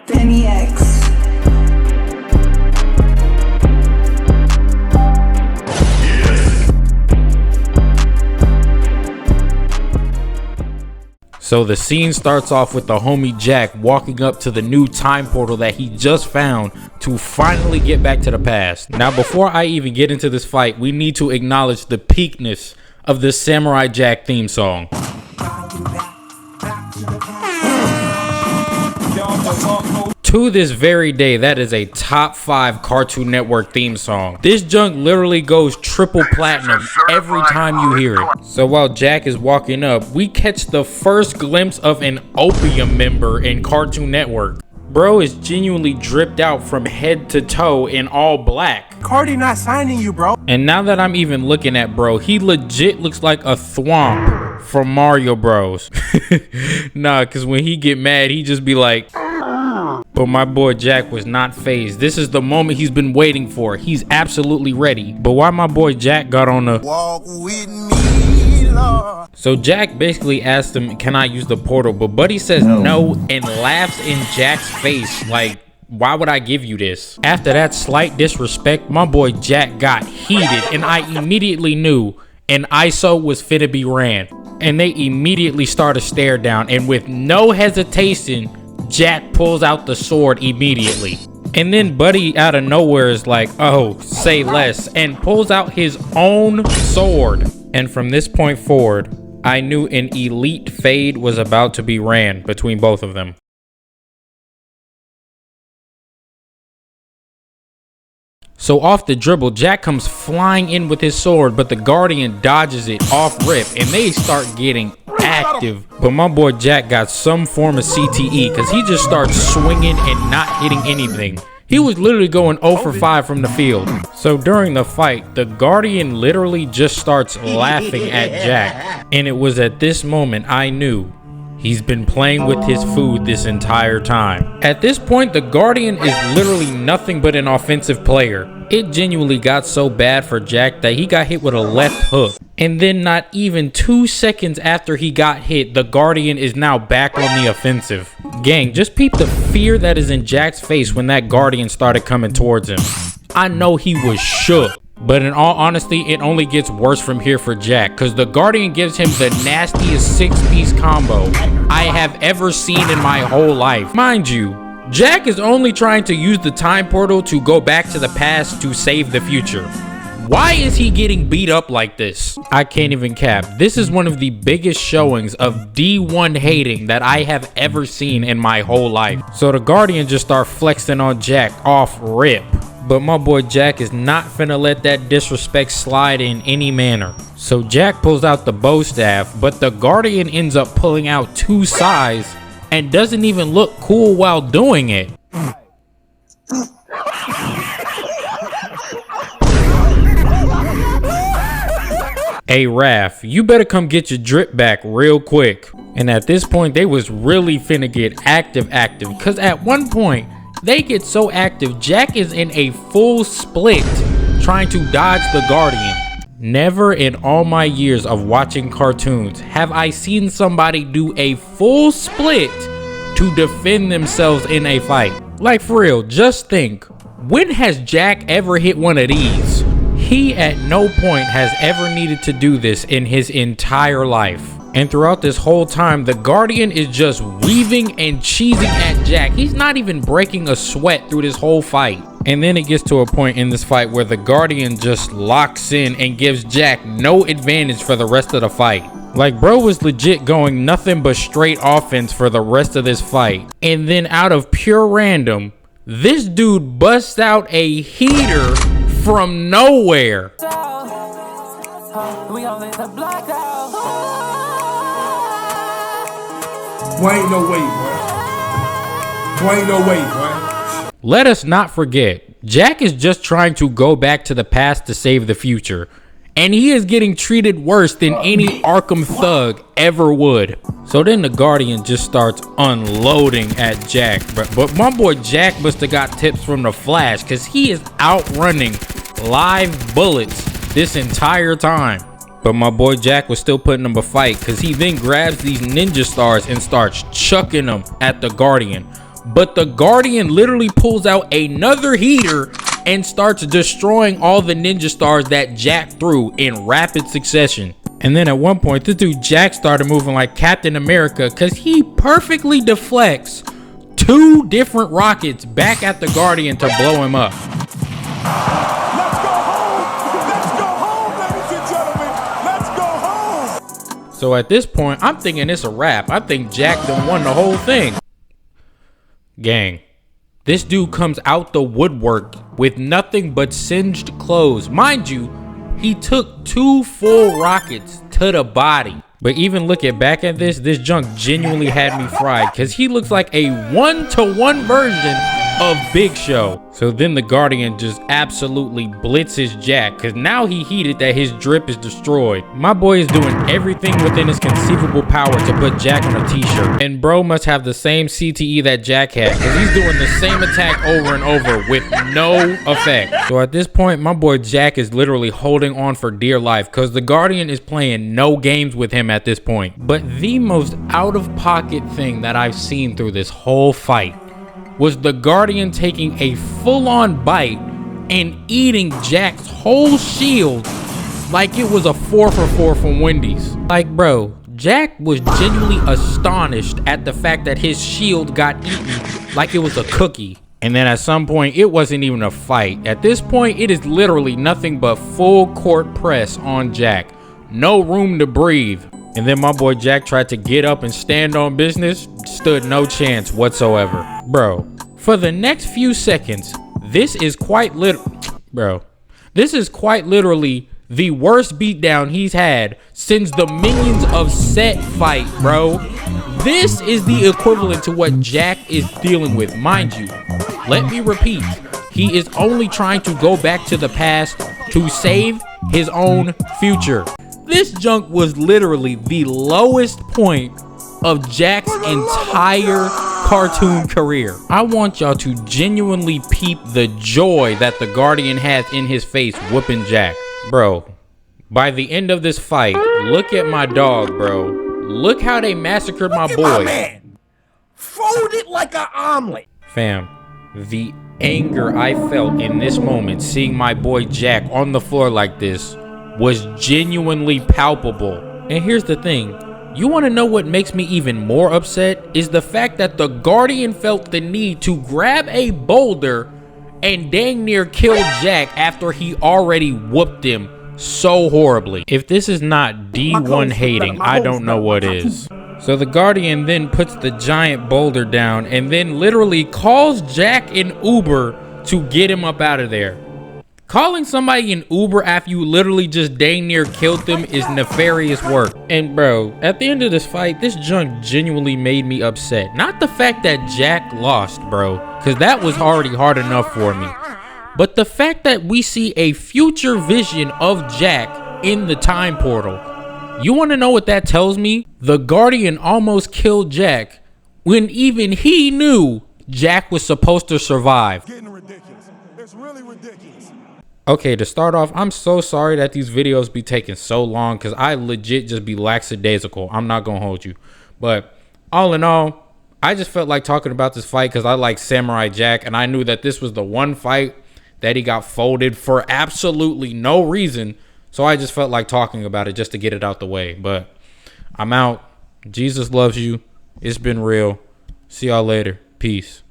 Penny X. So the scene starts off with the homie Jack walking up to the new time portal that he just found to finally get back to the past. Now, before I even get into this fight, we need to acknowledge the peakness of the Samurai Jack theme song. To this very day, that is a top 5 Cartoon Network theme song. This junk literally goes triple platinum every time you hear it. So while Jack is walking up, we catch the first glimpse of an Opium member in Cartoon Network. Bro is genuinely dripped out from head to toe in all black. Cardi not signing you, bro. And now that I'm even looking at bro, he legit looks like a thwomp from Mario Bros. Nah, cause when he get mad, he just be like... But my boy Jack was not fazed. This is the moment he's been waiting for. He's absolutely ready. But why my boy Jack got on the walk with me, Lord. So Jack basically asked him, can I use the portal? But Buddy says no and laughs in Jack's face like, why would I give you this? After that slight disrespect, my boy Jack got heated and I immediately knew an ISO was finna be ran. And they immediately start a stare down, and with no hesitation, Jack pulls out the sword immediately. And then Buddy out of nowhere is like, oh, say less, and pulls out his own sword. And from this point forward, I knew an elite fade was about to be ran between both of them. So off the dribble, Jack comes flying in with his sword, but the Guardian dodges it off rip, and they start getting active. But my boy Jack got some form of CTE because he just starts swinging and not hitting anything. He was literally going 0 for 5 from the field. So during the fight, the Guardian literally just starts laughing at Jack. And it was at this moment I knew he's been playing with his food this entire time. At this point, the Guardian is literally nothing but an offensive player. It genuinely got so bad for Jack that he got hit with a left hook. And then not even 2 seconds after he got hit, the Guardian is now back on the offensive. Gang, just peep the fear that is in Jack's face when that Guardian started coming towards him. I know he was shook. But in all honesty, it only gets worse from here for Jack, because the Guardian gives him the nastiest 6-piece combo I have ever seen in my whole life. Mind you, Jack is only trying to use the time portal to go back to the past to save the future. Why is he getting beat up like this? I can't even cap. This is one of the biggest showings of D1 hating that I have ever seen in my whole life. So the Guardian just start flexing on Jack off rip. But my boy Jack is not finna let that disrespect slide in any manner. So Jack pulls out the bow staff, but the Guardian ends up pulling out 2 sides and doesn't even look cool while doing it. Hey Raph, you better come get your drip back real quick. And at this point, they was really finna get active, because at one point, they get so active, Jack is in a full split trying to dodge the Guardian. Never in all my years of watching cartoons have I seen somebody do a full split to defend themselves in a fight. Like for real, just think, when has Jack ever hit one of these? He at no point has ever needed to do this in his entire life. And throughout this whole time, the Guardian is just weaving and cheesing at Jack. He's not even breaking a sweat through this whole fight. And then it gets to a point in this fight where the Guardian just locks in and gives Jack no advantage for the rest of the fight. Like bro was legit going nothing but straight offense for the rest of this fight. And then out of pure random, this dude busts out a heater from nowhere. Boy, ain't no way, boy. Boy, ain't no way, boy. Let us not forget, Jack is just trying to go back to the past to save the future. And he is getting treated worse than any Arkham thug ever would. So then the Guardian just starts unloading at Jack. But my boy Jack must have got tips from the Flash, because he is outrunning live bullets this entire time. But my boy Jack was still putting him a fight, because he then grabs these ninja stars and starts chucking them at the Guardian. But the Guardian literally pulls out another heater and starts destroying all the ninja stars that Jack threw in rapid succession. And then at one point, this dude Jack started moving like Captain America, because he perfectly deflects 2 different rockets back at the Guardian to blow him up. Let's go home! Let's go home, ladies and gentlemen! Let's go home! So at this point, I'm thinking it's a wrap. I think Jack done won the whole thing. Gang, this dude comes out the woodwork with nothing but singed clothes. Mind you, he took 2 full rockets to the body. But even looking back at this junk genuinely had me fried, because he looks like a 1-to-1 version of Big Show. So then the Guardian just absolutely blitzes Jack, because now he heated that his drip is destroyed. My boy is doing everything within his conceivable power to put Jack on a t-shirt. And bro must have the same CTE that Jack had, because he's doing the same attack over and over with no effect. So at this point, my boy Jack is literally holding on for dear life, because the Guardian is playing no games with him at this point. But the most out-of-pocket thing that I've seen through this whole fight was the Guardian taking a full-on bite and eating Jack's whole shield like it was a 4-for-4 from Wendy's. Like, bro, Jack was genuinely astonished at the fact that his shield got eaten like it was a cookie. And then at some point, it wasn't even a fight. At this point, it is literally nothing but full court press on Jack. No room to breathe. And then my boy Jack tried to get up and stand on business. Stood no chance whatsoever. Bro, for the next few seconds, this is quite literally the worst beatdown he's had since the Minions of Set fight, bro. This is the equivalent to what Jack is dealing with. Mind you, let me repeat, he is only trying to go back to the past to save his own future. This junk was literally the lowest point of Jack's entire cartoon career. I want y'all to genuinely peep the joy that the Guardian has in his face whooping Jack. Bro, by the end of this fight, look at my dog, bro. Look how they massacred my boy. My man. Fold it like an omelet. Fam, the anger I felt in this moment seeing my boy Jack on the floor like this was genuinely palpable. And here's the thing, you want to know what makes me even more upset is the fact that the Guardian felt the need to grab a boulder and dang near kill Jack after he already whooped him so horribly. If this is not D1 hating, I don't know what is. So the Guardian then puts the giant boulder down and then literally calls Jack an Uber to get him up out of there. Calling somebody an Uber after you literally just dang near killed them is nefarious work. And bro, at the end of this fight, this junk genuinely made me upset. Not the fact that Jack lost, bro, because that was already hard enough for me. But the fact that we see a future vision of Jack in the time portal. You want to know what that tells me? The Guardian almost killed Jack when even he knew Jack was supposed to survive. Getting ridiculous. It's really ridiculous. Okay, to start off, I'm so sorry that these videos be taking so long because I legit just be lackadaisical. I'm not going to hold you. But all in all, I just felt like talking about this fight because I like Samurai Jack. And I knew that this was the one fight that he got folded for absolutely no reason. So I just felt like talking about it just to get it out the way. But I'm out. Jesus loves you. It's been real. See y'all later. Peace.